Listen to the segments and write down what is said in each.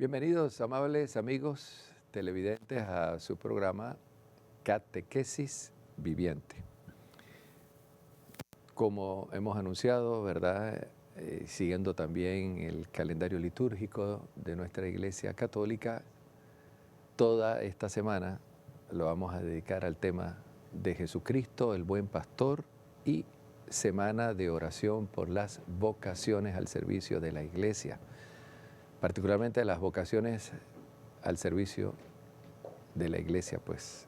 Bienvenidos, amables amigos televidentes, a su programa Catequesis Viviente. Como hemos anunciado, ¿verdad? Siguiendo también el calendario litúrgico de nuestra Iglesia Católica, toda esta semana lo vamos a dedicar al tema de Jesucristo, el buen pastor, y semana de oración por las vocaciones al servicio de la Iglesia, particularmente las vocaciones al servicio de la Iglesia, pues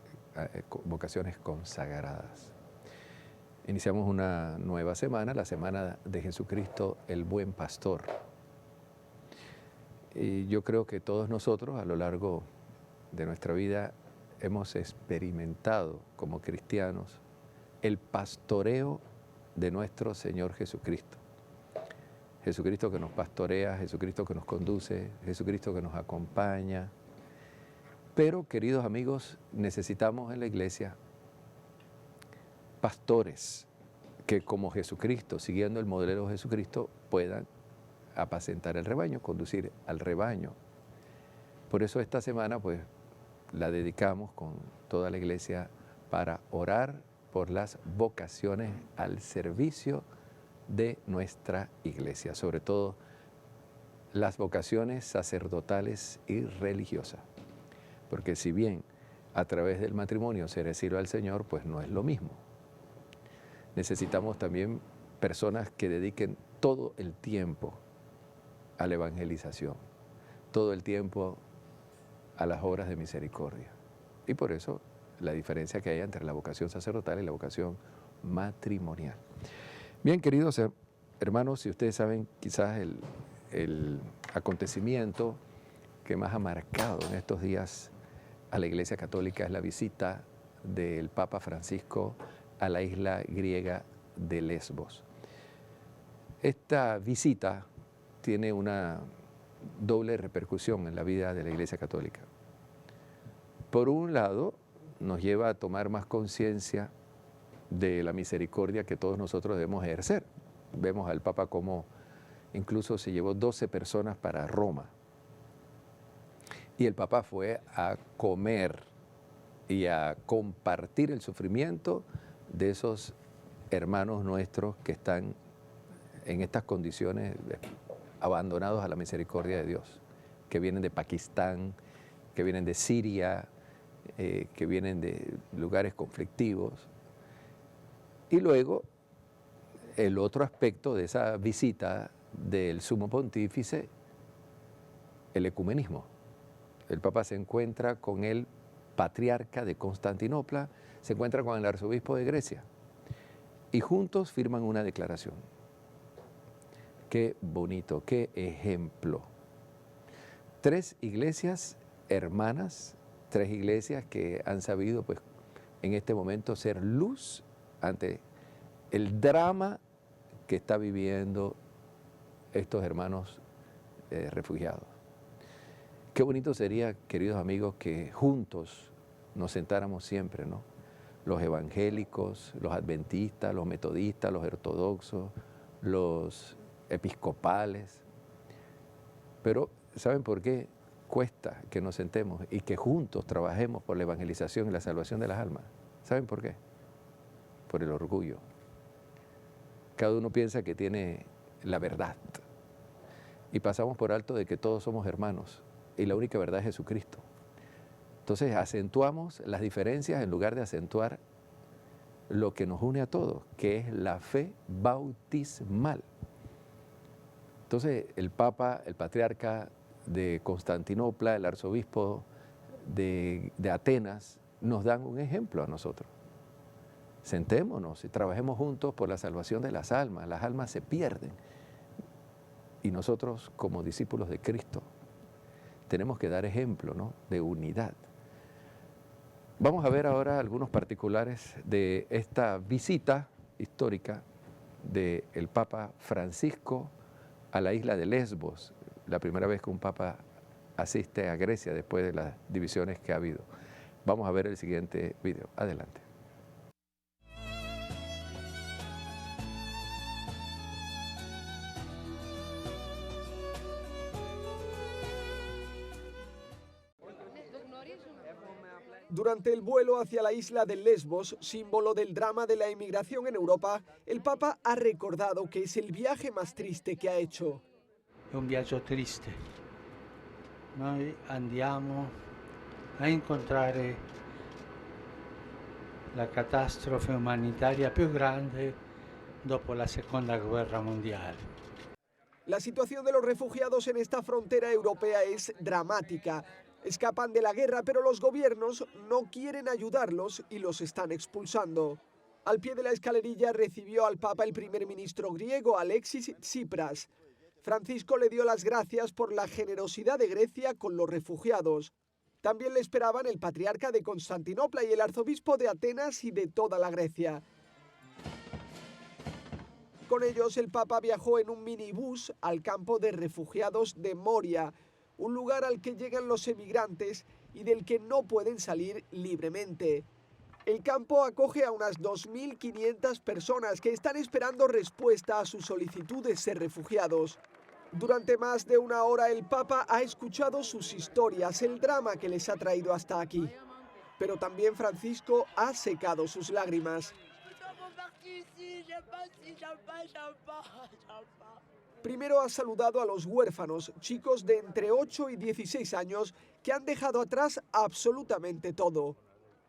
vocaciones consagradas. Iniciamos una nueva semana, la semana de Jesucristo, el buen pastor. Y yo creo que todos nosotros a lo largo de nuestra vida hemos experimentado como cristianos el pastoreo de nuestro Señor Jesucristo. Jesucristo que nos pastorea, Jesucristo que nos conduce, Jesucristo que nos acompaña. Pero, queridos amigos, necesitamos en la Iglesia pastores que, como Jesucristo, siguiendo el modelo de Jesucristo, puedan apacentar el rebaño, conducir al rebaño. Por eso esta semana pues la dedicamos con toda la Iglesia para orar por las vocaciones al servicio de nuestra Iglesia, sobre todo las vocaciones sacerdotales y religiosas. Porque si bien a través del matrimonio se le sirve al Señor, pues no es lo mismo. Necesitamos también personas que dediquen todo el tiempo a la evangelización, todo el tiempo a las obras de misericordia. Y por eso la diferencia que hay entre la vocación sacerdotal y la vocación matrimonial. Bien, queridos hermanos, si ustedes saben quizás el acontecimiento que más ha marcado en estos días a la Iglesia Católica es la visita del Papa Francisco a la isla griega de Lesbos. Esta visita tiene una doble repercusión en la vida de la Iglesia Católica. Por un lado, nos lleva a tomar más conciencia de la misericordia que todos nosotros debemos ejercer. Vemos al Papa como incluso se llevó 12 personas para Roma. Y el Papa fue a comer y a compartir el sufrimiento de esos hermanos nuestros que están en estas condiciones abandonados a la misericordia de Dios, que vienen de Pakistán, que vienen de Siria, que vienen de lugares conflictivos. Y luego, el otro aspecto de esa visita del Sumo Pontífice, el ecumenismo. El Papa se encuentra con el patriarca de Constantinopla, se encuentra con el arzobispo de Grecia y juntos firman una declaración. Qué bonito, qué ejemplo. 3 iglesias hermanas, 3 iglesias que han sabido pues en este momento ser luz ante el drama que está viviendo estos hermanos refugiados. Qué bonito sería, queridos amigos, que juntos nos sentáramos siempre, ¿no? Los evangélicos, los adventistas, los metodistas, los ortodoxos, los episcopales. Pero, ¿saben por qué cuesta que nos sentemos y que juntos trabajemos por la evangelización y la salvación de las almas? ¿Saben por qué? Por el orgullo. Cada uno piensa que tiene la verdad y pasamos por alto de que todos somos hermanos y la única verdad es Jesucristo. Entonces acentuamos las diferencias en lugar de acentuar lo que nos une a todos, que es la fe bautismal. Entonces el Papa, el patriarca de Constantinopla, el arzobispo de Atenas, nos dan un ejemplo a nosotros. Sentémonos y trabajemos juntos por la salvación de las almas se pierden. Y nosotros, como discípulos de Cristo, tenemos que dar ejemplo, ¿no?, de unidad. Vamos a ver ahora algunos particulares de esta visita histórica del Papa Francisco a la isla de Lesbos, la primera vez que un Papa asiste a Grecia después de las divisiones que ha habido. Vamos a ver el siguiente video. Adelante. Durante el vuelo hacia la isla de Lesbos, símbolo del drama de la inmigración en Europa, el Papa ha recordado que es el viaje más triste que ha hecho. È un viaggio triste. Noi andiamo a incontrare la catastrofe umanitaria più grande dopo la Seconda Guerra Mondiale. La situación de los refugiados en esta frontera europea es dramática. Escapan de la guerra, pero los gobiernos no quieren ayudarlos y los están expulsando. Al pie de la escalerilla recibió al Papa el primer ministro griego Alexis Tsipras. Francisco le dio las gracias por la generosidad de Grecia con los refugiados. También le esperaban el patriarca de Constantinopla y el arzobispo de Atenas y de toda la Grecia. Con ellos el Papa viajó en un minibús al campo de refugiados de Moria, un lugar al que llegan los emigrantes y del que no pueden salir libremente. El campo acoge a unas 2.500 personas que están esperando respuesta a sus solicitudes de ser refugiados. Durante más de una hora el Papa ha escuchado sus historias, el drama que les ha traído hasta aquí. Pero también Francisco ha secado sus lágrimas. Primero ha saludado a los huérfanos, chicos de entre 8 y 16 años que han dejado atrás absolutamente todo.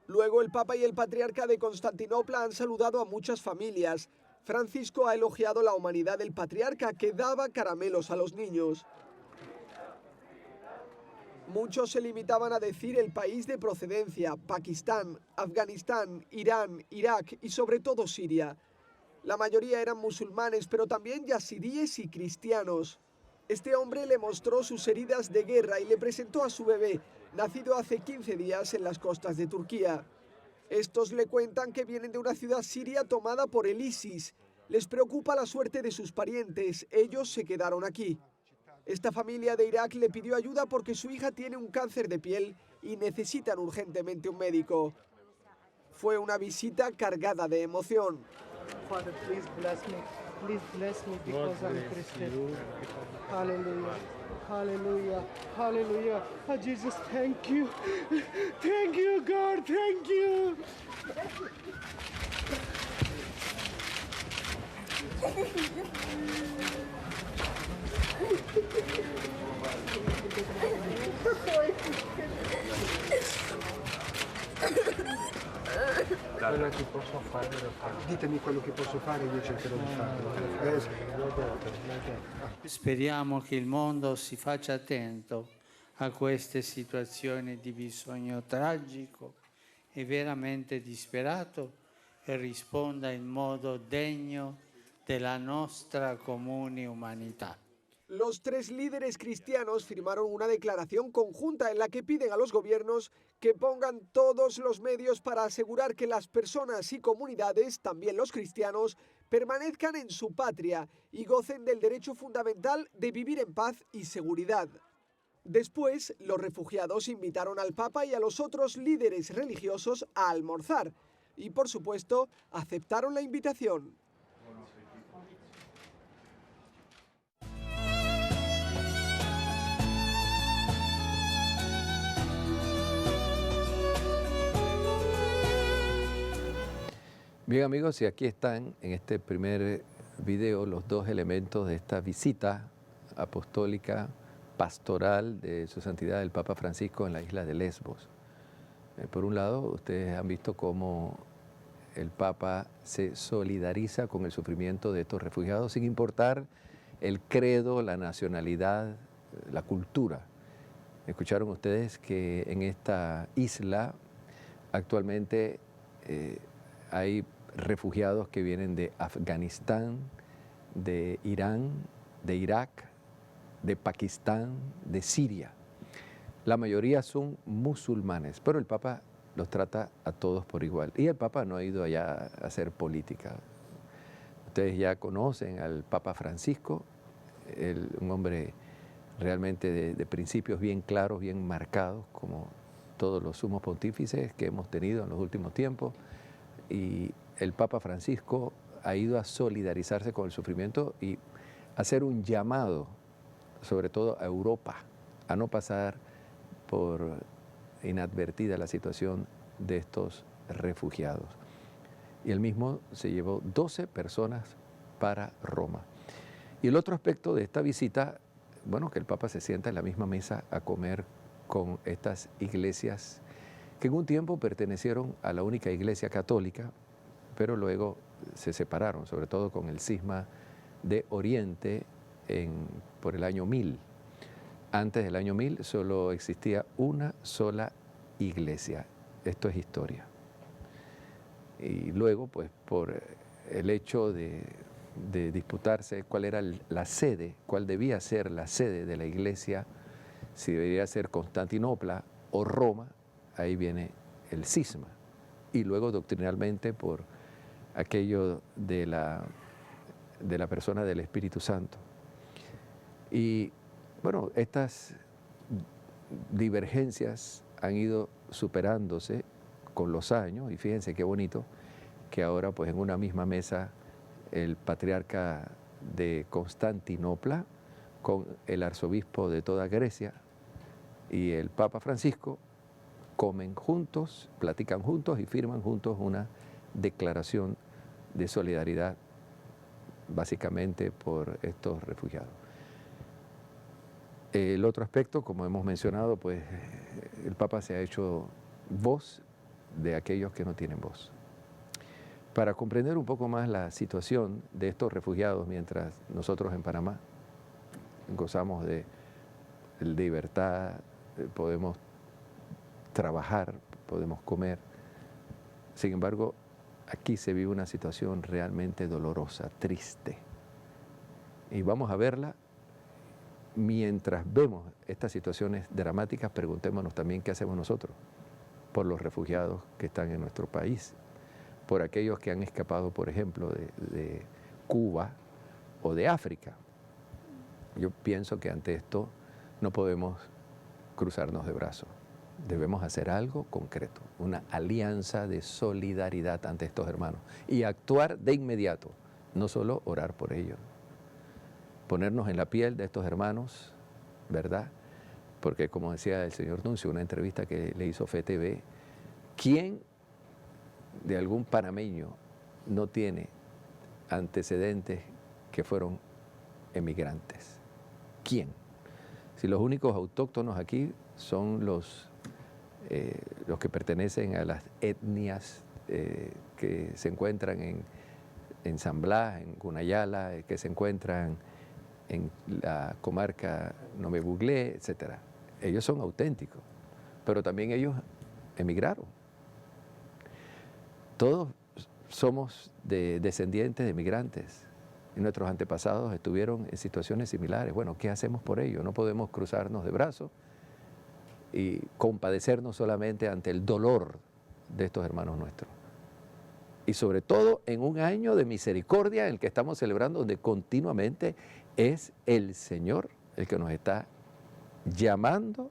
Luego el Papa y el Patriarca de Constantinopla han saludado a muchas familias. Francisco ha elogiado la humanidad del Patriarca que daba caramelos a los niños. Muchos se limitaban a decir el país de procedencia, Pakistán, Afganistán, Irán, Irak y sobre todo Siria. La mayoría eran musulmanes, pero también yazidíes y cristianos. Este hombre le mostró sus heridas de guerra y le presentó a su bebé, nacido hace 15 días en las costas de Turquía. Estos le cuentan que vienen de una ciudad siria tomada por el ISIS. Les preocupa la suerte de sus parientes, ellos se quedaron aquí. Esta familia de Irak le pidió ayuda porque su hija tiene un cáncer de piel y necesitan urgentemente un médico. Fue una visita cargada de emoción. Father, please bless me because I'm Christian. Hallelujah, hallelujah, hallelujah. Oh, Jesus, thank you. Thank you, God, thank you. Quello che posso fare lo farò. Ditemi quello che posso fare e io cercherò di farlo. L'ho detto. Speriamo che il mondo si faccia attento a queste situazioni di bisogno tragico e veramente disperato e risponda in modo degno della nostra comune umanità. Los tres líderes cristianos firmaron una declaración conjunta en la que piden a los gobiernos que pongan todos los medios para asegurar que las personas y comunidades, también los cristianos, permanezcan en su patria y gocen del derecho fundamental de vivir en paz y seguridad. Después, los refugiados invitaron al Papa y a los otros líderes religiosos a almorzar y, por supuesto, aceptaron la invitación. Bien amigos, y aquí están en este primer video los dos elementos de esta visita apostólica pastoral de su santidad el Papa Francisco en la isla de Lesbos. Por un lado, ustedes han visto cómo el Papa se solidariza con el sufrimiento de estos refugiados sin importar el credo, la nacionalidad, la cultura. Escucharon ustedes que en esta isla actualmente hay refugiados que vienen de Afganistán, de Irán, de Irak, de Pakistán, de Siria. La mayoría son musulmanes, pero el Papa los trata a todos por igual. Y el Papa no ha ido allá a hacer política. Ustedes ya conocen al Papa Francisco, un hombre realmente de principios bien claros, bien marcados, como todos los sumos pontífices que hemos tenido en los últimos tiempos. Y el Papa Francisco ha ido a solidarizarse con el sufrimiento y hacer un llamado, sobre todo a Europa, a no pasar por inadvertida la situación de estos refugiados. Y él mismo se llevó 12 personas para Roma. Y el otro aspecto de esta visita, bueno, que el Papa se sienta en la misma mesa a comer con estas iglesias que en un tiempo pertenecieron a la única iglesia católica, pero luego se separaron, sobre todo con el cisma de Oriente por el año 1000. Antes del año 1000 solo existía una sola iglesia. Esto es historia. Y luego, pues, por el hecho de disputarse cuál era la sede, cuál debía ser la sede de la iglesia, si debería ser Constantinopla o Roma, ahí viene el cisma. Y luego doctrinalmente por aquello de la persona del Espíritu Santo. Y bueno, estas divergencias han ido superándose con los años, y fíjense qué bonito que ahora pues en una misma mesa el patriarca de Constantinopla con el arzobispo de toda Grecia y el Papa Francisco comen juntos, platican juntos y firman juntos una declaración de solidaridad básicamente por estos refugiados. El otro aspecto, como hemos mencionado, pues el Papa se ha hecho voz de aquellos que no tienen voz. Para comprender un poco más la situación de estos refugiados, mientras nosotros en Panamá gozamos de libertad, podemos trabajar, podemos comer, sin embargo, aquí se vive una situación realmente dolorosa, triste. Y vamos a verla. Mientras vemos estas situaciones dramáticas, preguntémonos también qué hacemos nosotros por los refugiados que están en nuestro país, por aquellos que han escapado, por ejemplo, de Cuba o de África. Yo pienso que ante esto no podemos cruzarnos de brazos. Debemos hacer algo concreto, una alianza de solidaridad ante estos hermanos y actuar de inmediato, no solo orar por ellos. Ponernos en la piel de estos hermanos, ¿verdad? Porque como decía el señor Nuncio, una entrevista que le hizo FETV, ¿quién de algún panameño no tiene antecedentes que fueron emigrantes? ¿Quién? Si los únicos autóctonos aquí son los que pertenecen a las etnias que se encuentran en San Blas, en Cunayala, que se encuentran en la comarca Nome Buglé, etc. Ellos son auténticos, pero también ellos emigraron. Todos somos descendientes de migrantes y nuestros antepasados estuvieron en situaciones similares. Bueno, ¿qué hacemos por ello? No podemos cruzarnos de brazos y compadecernos solamente ante el dolor de estos hermanos nuestros. Y sobre todo en un año de misericordia en el que estamos celebrando, donde continuamente es el Señor el que nos está llamando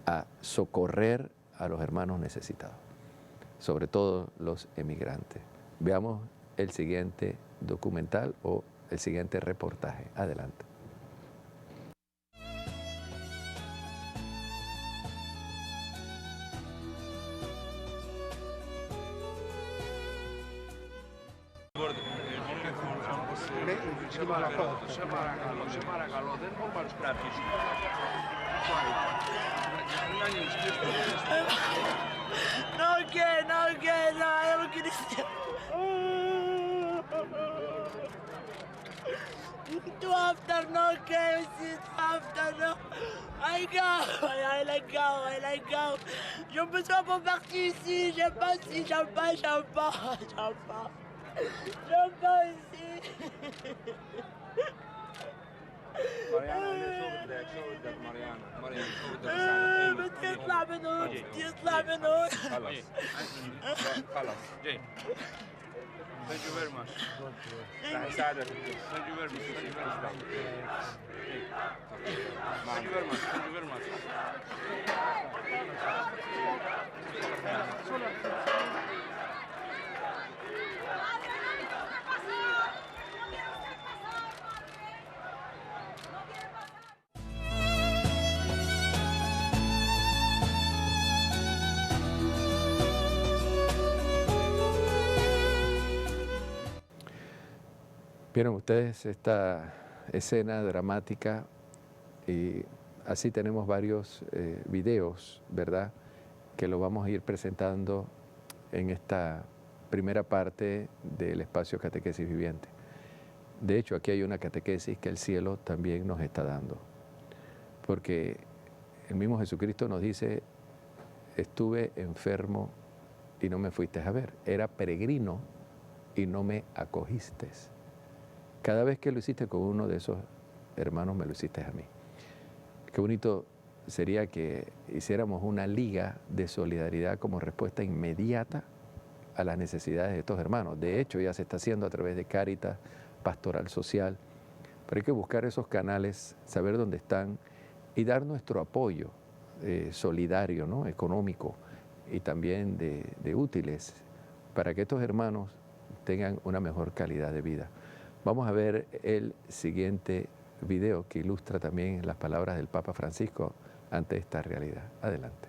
a socorrer a los hermanos necesitados, sobre todo los emigrantes. Veamos el siguiente documental o el siguiente reportaje. Adelante. I let go. J'ai besoin pour partir ici. J'aime pas ici, j'aime pas ici. بس يطلع من هون يطلع من هون. خلاص جاي. Thank you very much. Thank you very much. Thank you very much. Thank you very much. Thank you very much. Vieron ustedes esta escena dramática y así tenemos varios videos, ¿verdad?, que lo vamos a ir presentando en esta primera parte del espacio Catequesis Viviente. De hecho, aquí hay una catequesis que el cielo también nos está dando, porque el mismo Jesucristo nos dice: estuve enfermo y no me fuiste a ver, era peregrino y no me acogiste. Cada vez que lo hiciste con uno de esos hermanos, me lo hiciste a mí. Qué bonito sería que hiciéramos una liga de solidaridad como respuesta inmediata a las necesidades de estos hermanos. De hecho, ya se está haciendo a través de Cáritas, Pastoral Social, pero hay que buscar esos canales, saber dónde están y dar nuestro apoyo solidario, ¿no?, económico y también de útiles para que estos hermanos tengan una mejor calidad de vida. Vamos a ver el siguiente video que ilustra también las palabras del Papa Francisco ante esta realidad. Adelante.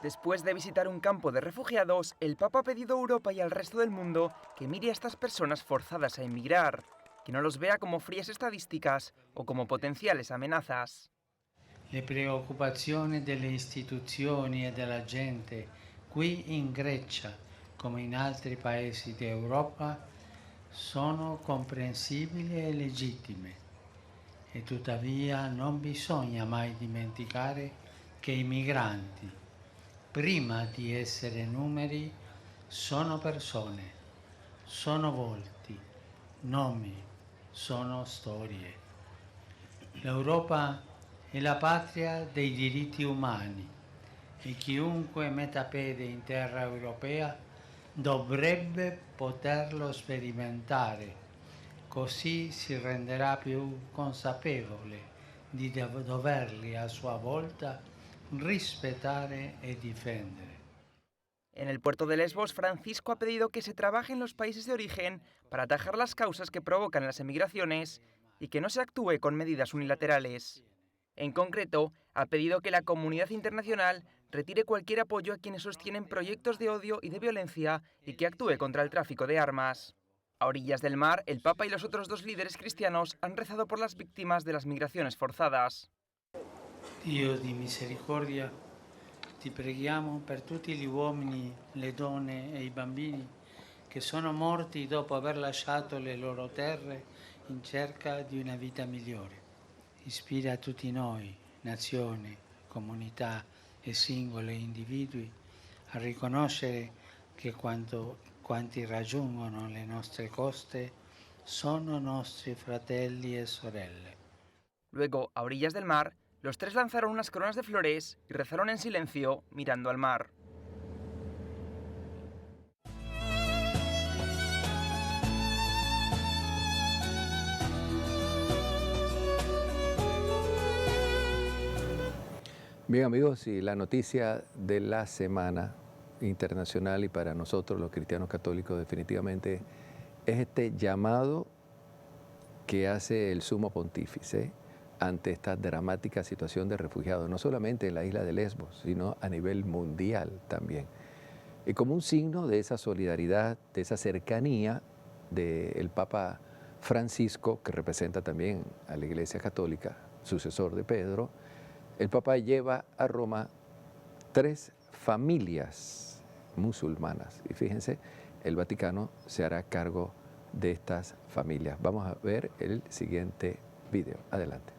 Después de visitar un campo de refugiados, el Papa ha pedido a Europa y al resto del mundo que mire a estas personas forzadas a emigrar, que no los vea como frías estadísticas o como potenziali amenazas. Le preoccupazioni delle istituzioni e della gente qui in Grecia, come in altri paesi d'Europa, sono comprensibili e legittime. E tuttavia non bisogna mai dimenticare che i migranti, prima di essere numeri, sono persone, sono volti, nomi, sono storie. L'Europa è la patria dei diritti umani e chiunque metta piede in terra europea dovrebbe poterlo sperimentare, così si renderà più consapevole di doverli a sua volta rispettare e difendere. En el puerto de Lesbos, Francisco ha pedido que se trabaje en los países de origen para atajar las causas que provocan las emigraciones y que no se actúe con medidas unilaterales. En concreto, ha pedido que la comunidad internacional retire cualquier apoyo a quienes sostienen proyectos de odio y de violencia y que actúe contra el tráfico de armas. A orillas del mar, el Papa y los otros dos líderes cristianos han rezado por las víctimas de las migraciones forzadas. Dio di misericordia, ti preghiamo per tutti gli uomini, le donne e i bambini che sono morti dopo aver lasciato le loro terre in cerca di una vita migliore. Ispira tutti noi, nazioni, comunità e singoli individui, a riconoscere che quanti raggiungono le nostre coste sono nostri fratelli e sorelle. Luego, a orillas del mar, los tres lanzaron unas coronas de flores y rezaron en silencio, mirando al mar. Bien, amigos, y la noticia de la semana internacional y para nosotros los cristianos católicos definitivamente es este llamado que hace el Sumo Pontífice ante esta dramática situación de refugiados, no solamente en la isla de Lesbos, sino a nivel mundial también. Y como un signo de esa solidaridad, de esa cercanía del Papa Francisco, que representa también a la Iglesia Católica, sucesor de Pedro, el Papa lleva a Roma 3 familias musulmanas. Y fíjense, el Vaticano se hará cargo de estas familias. Vamos a ver el siguiente video. Adelante.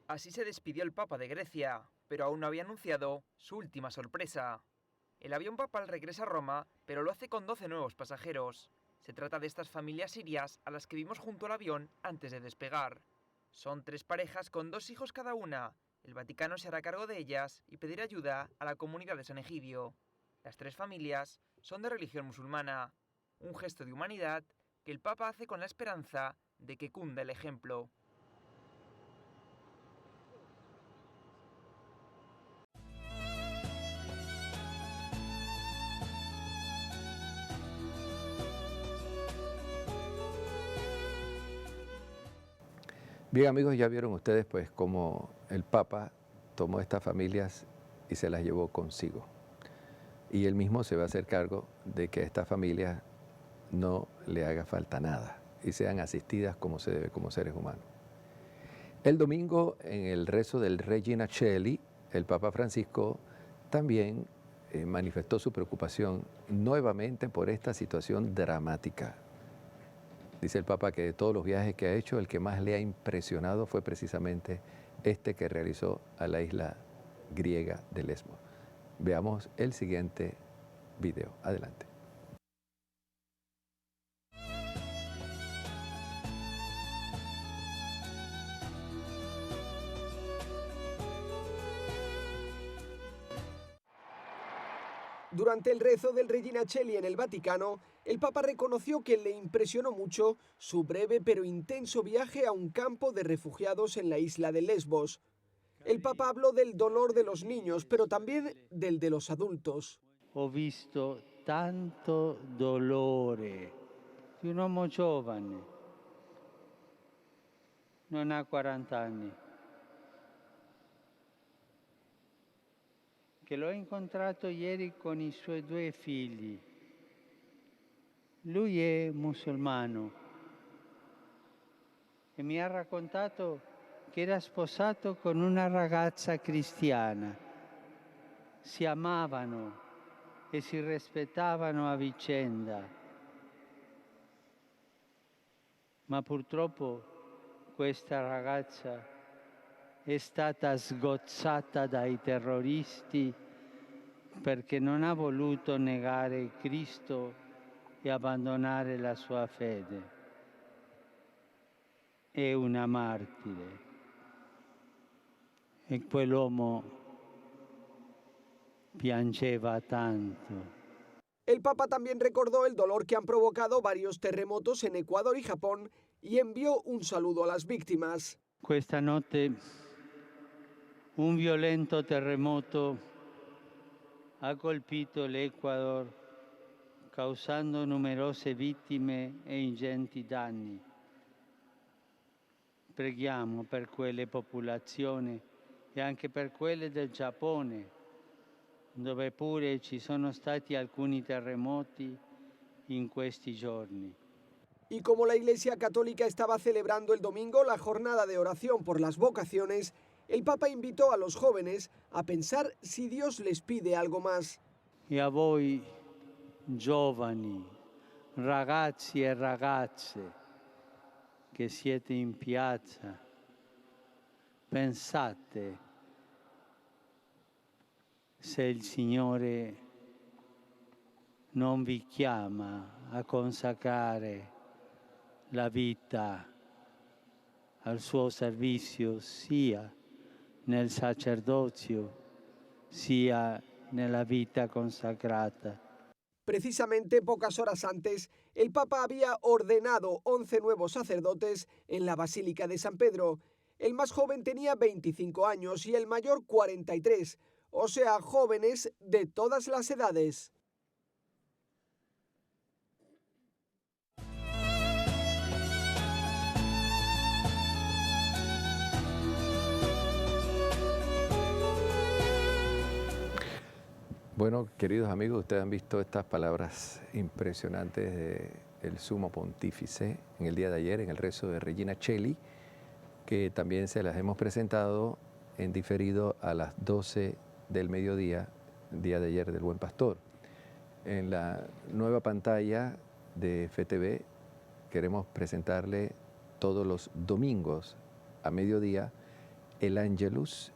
Así se despidió el Papa de Grecia, pero aún no había anunciado su última sorpresa. El avión papal regresa a Roma, pero lo hace con 12 nuevos pasajeros. Se trata de estas familias sirias a las que vimos junto al avión antes de despegar. Son 3 parejas con 2 hijos cada una. El Vaticano se hará cargo de ellas y pedirá ayuda a la comunidad de San Egidio. Las 3 familias son de religión musulmana, un gesto de humanidad que el Papa hace con la esperanza de que cunda el ejemplo. Bien, amigos, ya vieron ustedes pues cómo el Papa tomó estas familias y se las llevó consigo. Y él mismo se va a hacer cargo de que a estas familias no le haga falta nada y sean asistidas como se debe, como seres humanos. El domingo, en el rezo del Regina Coeli, el Papa Francisco también manifestó su preocupación nuevamente por esta situación dramática. Dice el Papa que de todos los viajes que ha hecho, el que más le ha impresionado fue precisamente este que realizó a la isla griega de Lesbos. Veamos el siguiente video. Adelante. Durante el rezo del Regina Coeli en el Vaticano, el Papa reconoció que le impresionó mucho su breve pero intenso viaje a un campo de refugiados en la isla de Lesbos. El Papa habló del dolor de los niños, pero también del de los adultos. Ho visto tanto dolore di un uomo giovane, non ha 40 anni, che l'ho incontrato ieri con i suoi 2 figli. Lui è musulmano e mi ha raccontato che era sposato con una ragazza cristiana. Si amavano e si rispettavano a vicenda. Ma purtroppo questa ragazza è stata sgozzata dai terroristi perché non ha voluto negare Cristo e abbandonare la sua fede. È una martire. E quell'uomo piangeva tanto. El Papa también recordó el dolor que han provocado varios terremotos en Ecuador y Japón y envió un saludo a las víctimas. Questa notte un violento terremoto ha colpito l'Ecuador, causando numerose vittime e ingenti danni. Preghiamo per quelle popolazioni e anche per quelle del Giappone, dove pure ci sono stati alcuni terremoti in questi giorni. Y como la Iglesia Católica estaba celebrando el domingo la jornada de oración por las vocaciones, el Papa invitó a los jóvenes a pensar si Dios les pide algo más. E a voi, giovani, ragazzi e ragazze che siete in piazza, pensate se il Signore non vi chiama a consacrare la vita al suo servizio sia nel sacerdozio sia nella vita consacrata. Precisamente pocas horas antes, el Papa había ordenado 11 nuevos sacerdotes en la Basílica de San Pedro. El más joven tenía 25 años y el mayor 43, o sea, jóvenes de todas las edades. Bueno, queridos amigos, ustedes han visto estas palabras impresionantes del Sumo Pontífice en el día de ayer, en el rezo de Regina Coeli, que también se las hemos presentado en diferido a las 12 del mediodía, día de ayer del Buen Pastor. En la nueva pantalla de FTV queremos presentarle todos los domingos a mediodía el Angelus,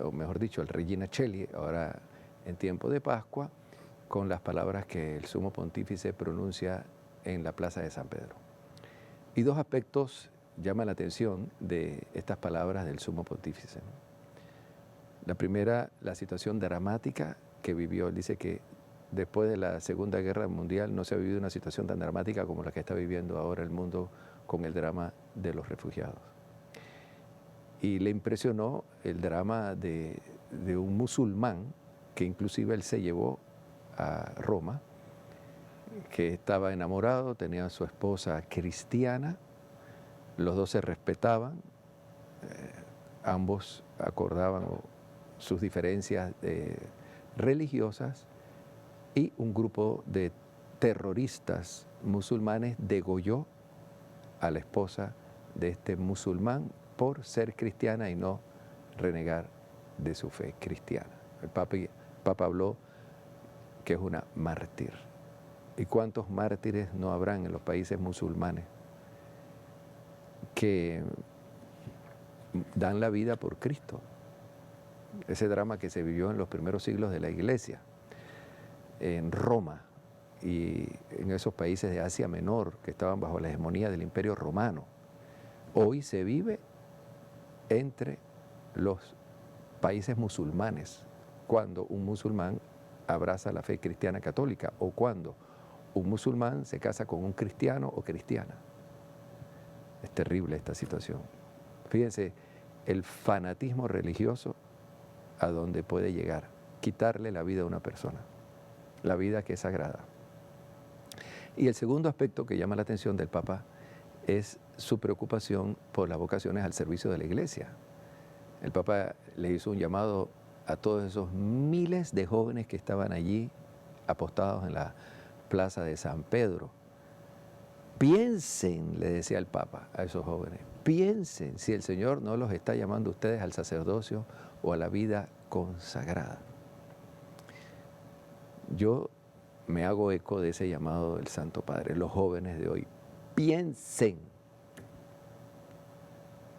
o mejor dicho, el Regina Coeli, ahora en tiempo de Pascua, con las palabras que el Sumo Pontífice pronuncia en la Plaza de San Pedro. Y dos aspectos llaman la atención de estas palabras del Sumo Pontífice, ¿no? La primera, la situación dramática que vivió. Él dice que después de la Segunda Guerra Mundial no se ha vivido una situación tan dramática como la que está viviendo ahora el mundo con el drama de los refugiados. Y le impresionó el drama de un musulmán que inclusive él se llevó a Roma, que estaba enamorado, tenía a su esposa cristiana, los dos se respetaban, ambos acordaban sus diferencias religiosas, y un grupo de terroristas musulmanes degolló a la esposa de este musulmán por ser cristiana y no renegar de su fe cristiana. El Papa habló que es una mártir. ¿Y cuántos mártires no habrán en los países musulmanes que dan la vida por Cristo? Ese drama que se vivió en los primeros siglos de la Iglesia, en Roma y en esos países de Asia Menor que estaban bajo la hegemonía del Imperio Romano, hoy se vive entre los países musulmanes, cuando un musulmán abraza la fe cristiana católica o cuando un musulmán se casa con un cristiano o cristiana. Es terrible esta situación. Fíjense, el fanatismo religioso a donde puede llegar, quitarle la vida a una persona, la vida que es sagrada. Y el segundo aspecto que llama la atención del Papa es su preocupación por las vocaciones al servicio de la Iglesia. El Papa le hizo un llamado a todos esos miles de jóvenes que estaban allí apostados en la plaza de San Pedro. Piensen, le decía el Papa a esos jóvenes, piensen si el Señor no los está llamando a ustedes al sacerdocio o a la vida consagrada. Yo me hago eco de ese llamado del Santo Padre, los jóvenes de hoy, piensen.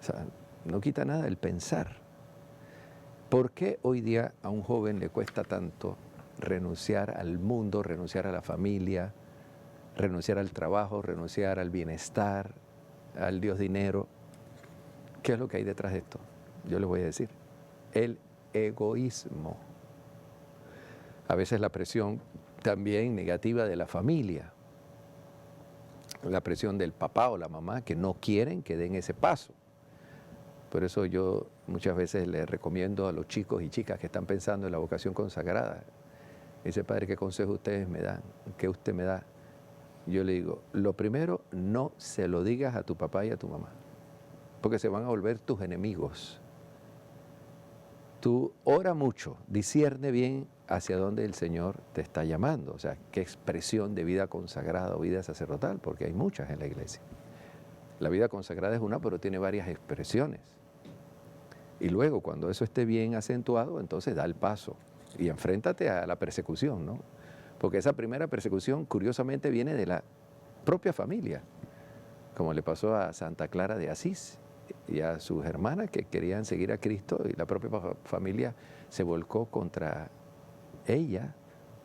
O sea, no quita nada el pensar. ¿Por qué hoy día a un joven le cuesta tanto renunciar al mundo, renunciar a la familia, renunciar al trabajo, renunciar al bienestar, al Dios dinero? ¿Qué es lo que hay detrás de esto? Yo les voy a decir, el egoísmo. A veces la presión también negativa de la familia, la presión del papá o la mamá que no quieren que den ese paso. Por eso yo muchas veces les recomiendo a los chicos y chicas que están pensando en la vocación consagrada. Dice, padre, ¿qué consejo ustedes me dan? ¿Qué usted me da? Yo le digo, lo primero, no se lo digas a tu papá y a tu mamá, porque se van a volver tus enemigos. Tú ora mucho, discierne bien hacia dónde el Señor te está llamando, o sea, qué expresión de vida consagrada o vida sacerdotal, porque hay muchas en la iglesia. La vida consagrada es una, pero tiene varias expresiones. Y luego, cuando eso esté bien acentuado, entonces da el paso y enfréntate a la persecución, ¿no? Porque esa primera persecución, curiosamente, viene de la propia familia, como le pasó a Santa Clara de Asís y a sus hermanas que querían seguir a Cristo, y la propia familia se volcó contra ella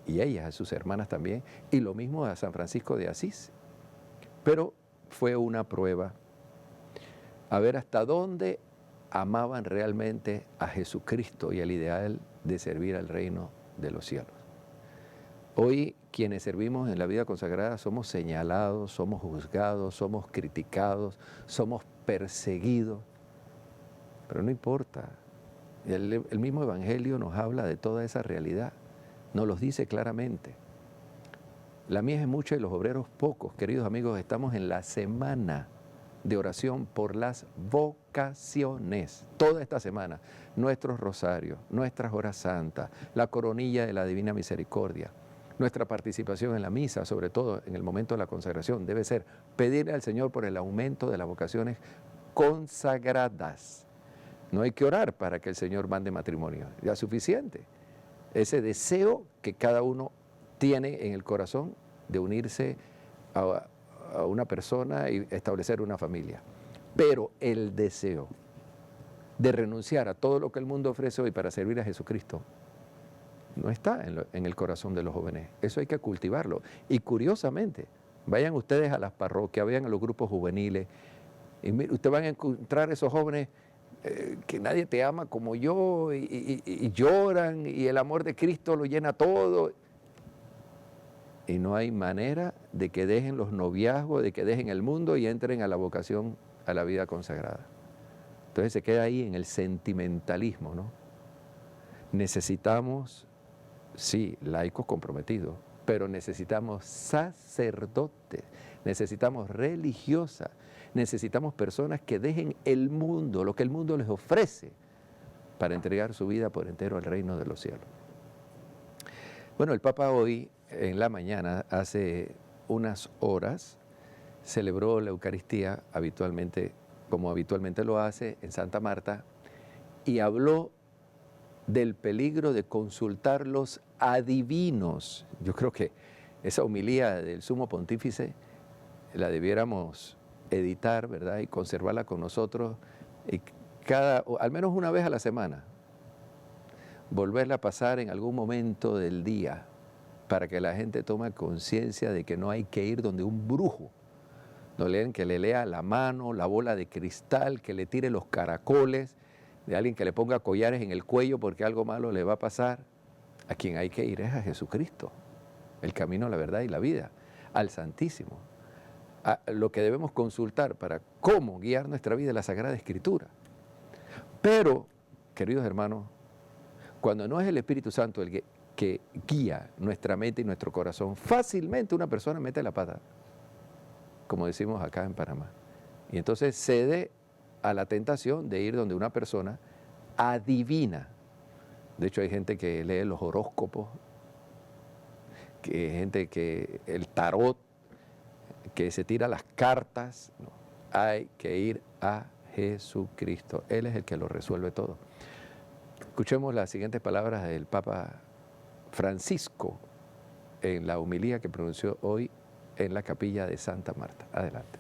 y ellas, a sus hermanas también, y lo mismo a San Francisco de Asís. Pero fue una prueba a ver hasta dónde amaban realmente a Jesucristo y al ideal de servir al reino de los cielos. Hoy quienes servimos en la vida consagrada somos señalados, somos juzgados, somos criticados, somos perseguidos, pero no importa. El mismo Evangelio nos habla de toda esa realidad, nos los dice claramente. La mies es mucha y los obreros pocos. Queridos amigos, estamos en la semana de oración por las vocaciones. Toda esta semana, nuestros rosarios, nuestras horas santas, la coronilla de la Divina Misericordia, nuestra participación en la misa, sobre todo en el momento de la consagración, debe ser pedirle al Señor por el aumento de las vocaciones consagradas. No hay que orar para que el Señor mande matrimonio, ya es suficiente. Ese deseo que cada uno tiene en el corazón de unirse a una persona y establecer una familia. Pero el deseo de renunciar a todo lo que el mundo ofrece hoy para servir a Jesucristo no está en el corazón de los jóvenes. Eso hay que cultivarlo. Y curiosamente, vayan ustedes a las parroquias, vayan a los grupos juveniles, y ustedes van a encontrar esos jóvenes que nadie te ama como yo, y lloran, y el amor de Cristo lo llena todo. Y no hay manera de que dejen los noviazgos, de que dejen el mundo y entren a la vocación, a la vida consagrada. Entonces se queda ahí en el sentimentalismo, ¿no? Necesitamos, sí, laicos comprometidos, pero necesitamos sacerdotes, necesitamos religiosas, necesitamos personas que dejen el mundo, lo que el mundo les ofrece, para entregar su vida por entero al reino de los cielos. Bueno, el Papa hoy, en la mañana, hace unas horas, celebró la Eucaristía como habitualmente lo hace en Santa Marta, y habló del peligro de consultar los adivinos. Yo creo que esa homilía del Sumo Pontífice la debiéramos editar, ¿verdad?, y conservarla con nosotros, y al menos una vez a la semana, volverla a pasar en algún momento del día, para que la gente tome conciencia de que no hay que ir donde un brujo, que le lea la mano, la bola de cristal, que le tire los caracoles, de alguien que le ponga collares en el cuello porque algo malo le va a pasar. A quien hay que ir es a Jesucristo, el camino, la verdad y la vida, al Santísimo. A lo que debemos consultar para cómo guiar nuestra vida es la Sagrada Escritura. Pero, queridos hermanos, cuando no es el Espíritu Santo el que guía nuestra mente y nuestro corazón, fácilmente una persona mete la pata, como decimos acá en Panamá. Y entonces cede a la tentación de ir donde una persona adivina. De hecho, hay gente que lee los horóscopos, gente que el tarot, que se tira las cartas. No, hay que ir a Jesucristo. Él es el que lo resuelve todo. Escuchemos las siguientes palabras del Papa Francisco en la homilía que pronunció hoy en la capilla de Santa Marta. Adelante.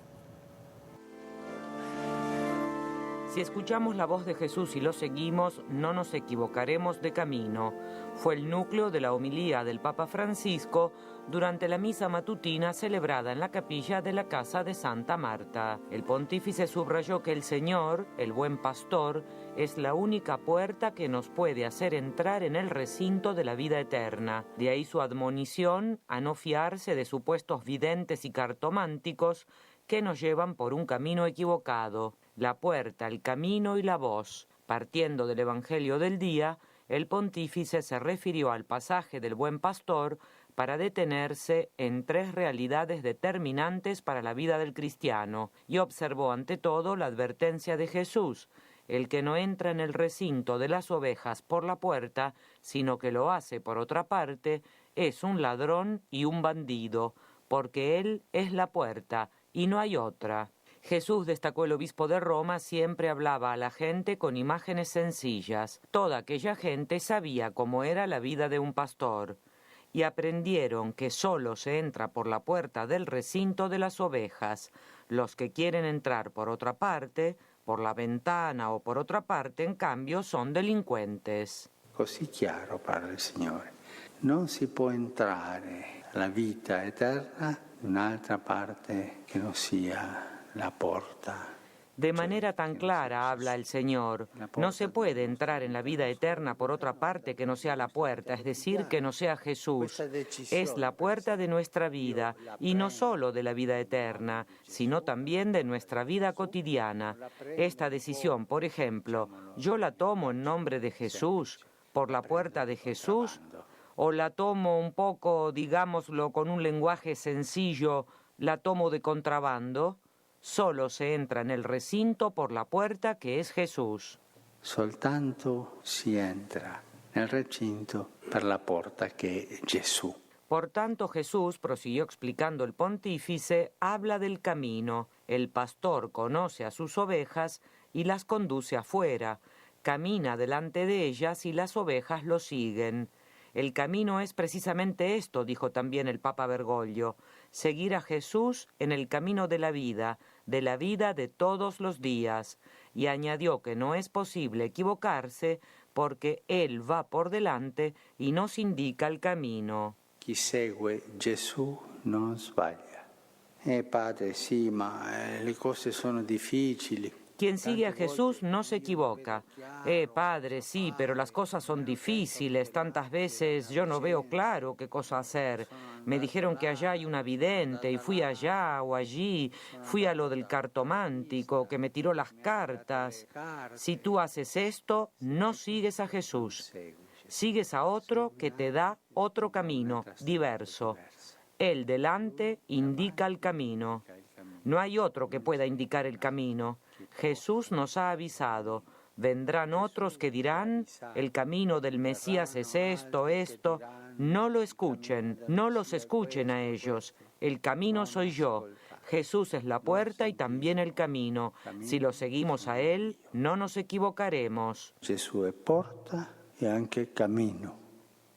Si escuchamos la voz de Jesús y lo seguimos, no nos equivocaremos de camino. Fue el núcleo de la homilía del Papa Francisco durante la misa matutina celebrada en la capilla de la casa de Santa Marta. El pontífice subrayó que el Señor, el buen pastor, es la única puerta que nos puede hacer entrar en el recinto de la vida eterna. De ahí su admonición a no fiarse de supuestos videntes y cartománticos que nos llevan por un camino equivocado. La puerta, el camino y la voz. Partiendo del Evangelio del día, el pontífice se refirió al pasaje del Buen Pastor para detenerse en tres realidades determinantes para la vida del cristiano y observó ante todo la advertencia de Jesús: el que no entra en el recinto de las ovejas por la puerta, sino que lo hace por otra parte, es un ladrón y un bandido, porque él es la puerta y no hay otra. Jesús, destacó el obispo de Roma, siempre hablaba a la gente con imágenes sencillas. Toda aquella gente sabía cómo era la vida de un pastor y aprendieron que solo se entra por la puerta del recinto de las ovejas. Los que quieren entrar por otra parte, por la ventana o por otra parte, en cambio, son delincuentes. Così chiaro parla il Signore. Non si può entrare alla vita eterna in un'altra parte che non sia la porta. De manera tan clara habla el Señor. No se puede entrar en la vida eterna por otra parte que no sea la puerta, es decir, que no sea Jesús. Es la puerta de nuestra vida, y no solo de la vida eterna, sino también de nuestra vida cotidiana. Esta decisión, por ejemplo, ¿yo la tomo en nombre de Jesús, por la puerta de Jesús? ¿O la tomo un poco, digámoslo, con un lenguaje sencillo, la tomo de contrabando? Solo se entra en el recinto por la puerta que es Jesús. Soltanto si entra nel recinto per la porta che è Gesù. Por tanto, Jesús, prosiguió explicando el pontífice, habla del camino. El pastor conoce a sus ovejas y las conduce afuera. Camina delante de ellas y las ovejas lo siguen. El camino es precisamente esto, dijo también el Papa Bergoglio: seguir a Jesús en el camino de la vida de todos los días, y añadió que no es posible equivocarse porque Él va por delante y nos indica el camino. Chi segue Gesù non sbaglia. Padre, sì, ma le cose sono difficili. Quien sigue a Jesús no se equivoca. Padre, sí, pero las cosas son difíciles. Tantas veces yo no veo claro qué cosa hacer. Me dijeron que allá hay una vidente y fui allá o allí. Fui a lo del cartomántico que me tiró las cartas. Si tú haces esto, no sigues a Jesús. Sigues a otro que te da otro camino, diverso. Él delante indica el camino. No hay otro que pueda indicar el camino. Jesús nos ha avisado. Vendrán otros que dirán, el camino del Mesías es esto, esto. No lo escuchen, no los escuchen a ellos. El camino soy yo. Jesús es la puerta y también el camino. Si lo seguimos a Él, no nos equivocaremos. Gesù è porta e anche cammino.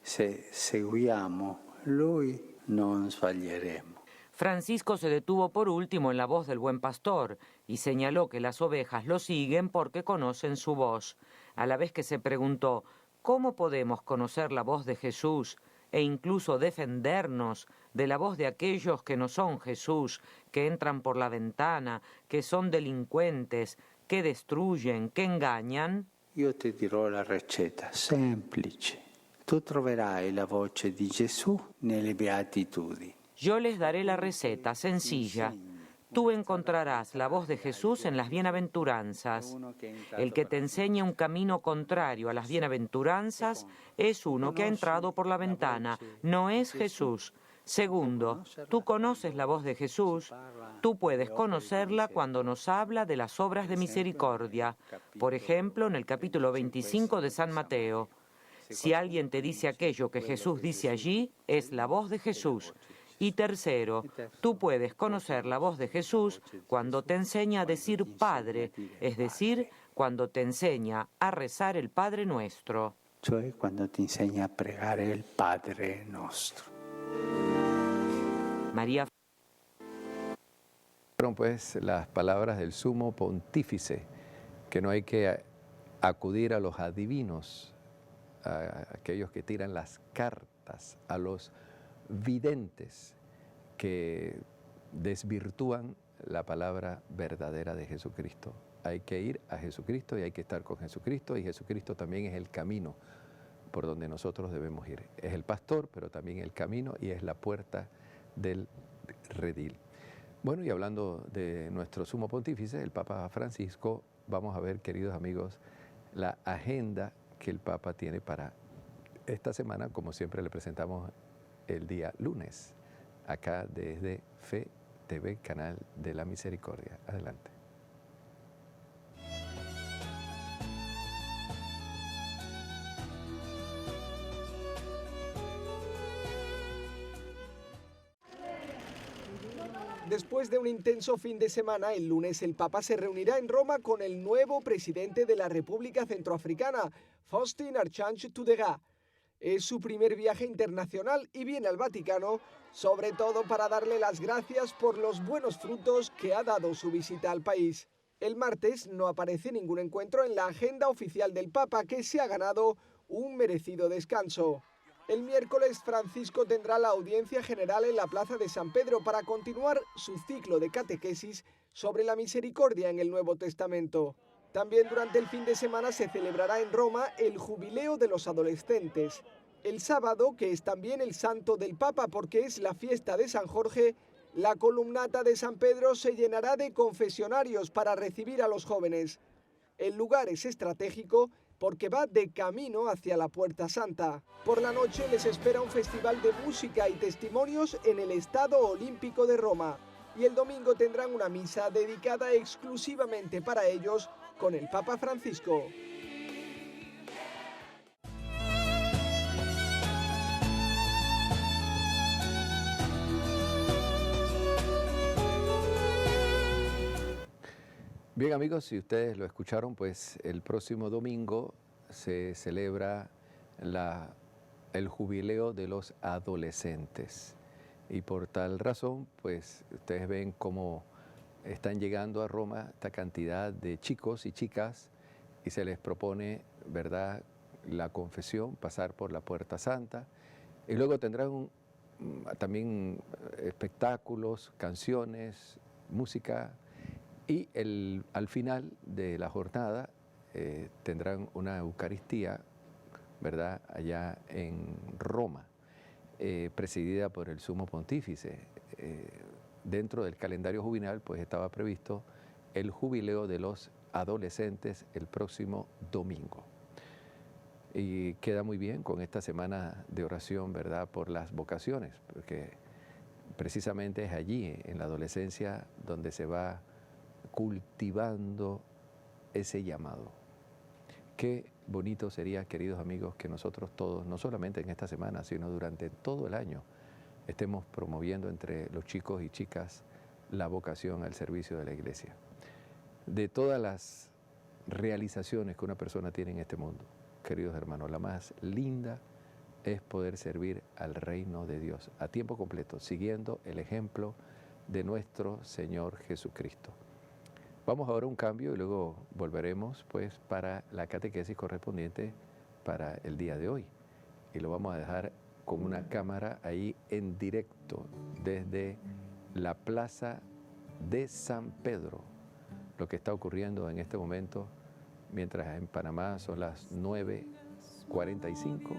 Se seguiamo Lui non sbaglieremo. Francisco se detuvo por último en la voz del buen pastor y señaló que las ovejas lo siguen porque conocen su voz, a la vez que se preguntó, ¿cómo podemos conocer la voz de Jesús e incluso defendernos de la voz de aquellos que no son Jesús, que entran por la ventana, que son delincuentes, que destruyen, que engañan? Io ti dirò la ricetta, semplice. Tu troverai la voce di Gesù nelle beatitudini. Yo les daré la receta, sencilla. Tú encontrarás la voz de Jesús en las bienaventuranzas. El que te enseñe un camino contrario a las bienaventuranzas es uno que ha entrado por la ventana, no es Jesús. Segundo, tú conoces la voz de Jesús, tú puedes conocerla cuando nos habla de las obras de misericordia, por ejemplo, en el capítulo 25 de San Mateo. Si alguien te dice aquello que Jesús dice allí, es la voz de Jesús. Y tercero, tú puedes conocer la voz de Jesús cuando te enseña a decir Padre, es decir, cuando te enseña a rezar el Padre Nuestro. Cioè quando ti insegna a pregare il Padre nostro. María. Fueron pues las palabras del sumo pontífice, que no hay que acudir a los adivinos, a aquellos que tiran las cartas, a los videntes que desvirtúan la palabra verdadera de Jesucristo. Hay que ir a Jesucristo y hay que estar con Jesucristo, y Jesucristo también es el camino por donde nosotros debemos ir. Es el pastor, pero también el camino, y es la puerta del redil. Bueno, y hablando de nuestro sumo pontífice, el Papa Francisco, vamos a ver, queridos amigos, la agenda que el Papa tiene para esta semana. Como siempre le presentamos el día lunes, acá desde Fe TV, Canal de la Misericordia. Adelante. Después de un intenso fin de semana, el lunes el Papa se reunirá en Roma con el nuevo presidente de la República Centroafricana, Faustin Archange Touadéra. Es su primer viaje internacional y viene al Vaticano, sobre todo para darle las gracias por los buenos frutos que ha dado su visita al país. El martes no aparece ningún encuentro en la agenda oficial del Papa, que se ha ganado un merecido descanso. El miércoles Francisco tendrá la audiencia general en la Plaza de San Pedro para continuar su ciclo de catequesis sobre la misericordia en el Nuevo Testamento. También durante el fin de semana se celebrará en Roma el Jubileo de los Adolescentes. El sábado, que es también el santo del Papa porque es la fiesta de San Jorge, la columnata de San Pedro se llenará de confesionarios para recibir a los jóvenes. El lugar es estratégico porque va de camino hacia la Puerta Santa. Por la noche les espera un festival de música y testimonios en el Estadio Olímpico de Roma. Y el domingo tendrán una misa dedicada exclusivamente para ellos con el Papa Francisco. Bien, amigos, si ustedes lo escucharon, pues el próximo domingo se celebra el jubileo de los adolescentes. Y por tal razón, pues ustedes ven cómo están llegando a Roma esta cantidad de chicos y chicas, y se les propone, ¿verdad?, la confesión, pasar por la Puerta Santa, y luego tendrán también espectáculos, canciones, música, y al final de la jornada tendrán una Eucaristía, ¿verdad?, allá en Roma, presidida por el Sumo Pontífice. Dentro del calendario juvenil, pues estaba previsto el jubileo de los adolescentes el próximo domingo. Y queda muy bien con esta semana de oración, ¿verdad?, por las vocaciones, porque precisamente es allí, en la adolescencia, donde se va cultivando ese llamado. Qué bonito sería, queridos amigos, que nosotros todos, no solamente en esta semana, sino durante todo el año, estemos promoviendo entre los chicos y chicas la vocación al servicio de la iglesia. De todas las realizaciones que una persona tiene en este mundo, queridos hermanos, la más linda es poder servir al reino de Dios a tiempo completo, siguiendo el ejemplo de nuestro Señor Jesucristo. Vamos ahora a un cambio y luego volveremos pues para la catequesis correspondiente para el día de hoy. Y lo vamos a dejar con una cámara ahí en directo desde la plaza de San Pedro. Lo que está ocurriendo en este momento, mientras en Panamá son las 9:45,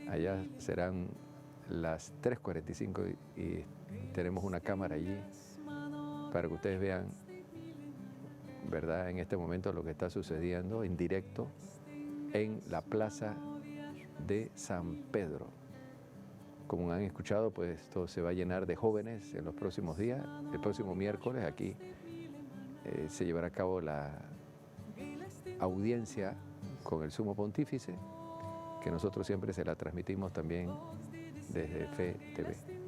allá serán las 3:45 y tenemos una cámara allí para que ustedes vean, ¿verdad?, en este momento lo que está sucediendo en directo en la plaza de San Pedro. Como han escuchado, pues esto se va a llenar de jóvenes en los próximos días. El próximo miércoles aquí se llevará a cabo la audiencia con el Sumo Pontífice, que nosotros siempre se la transmitimos también desde Fe TV.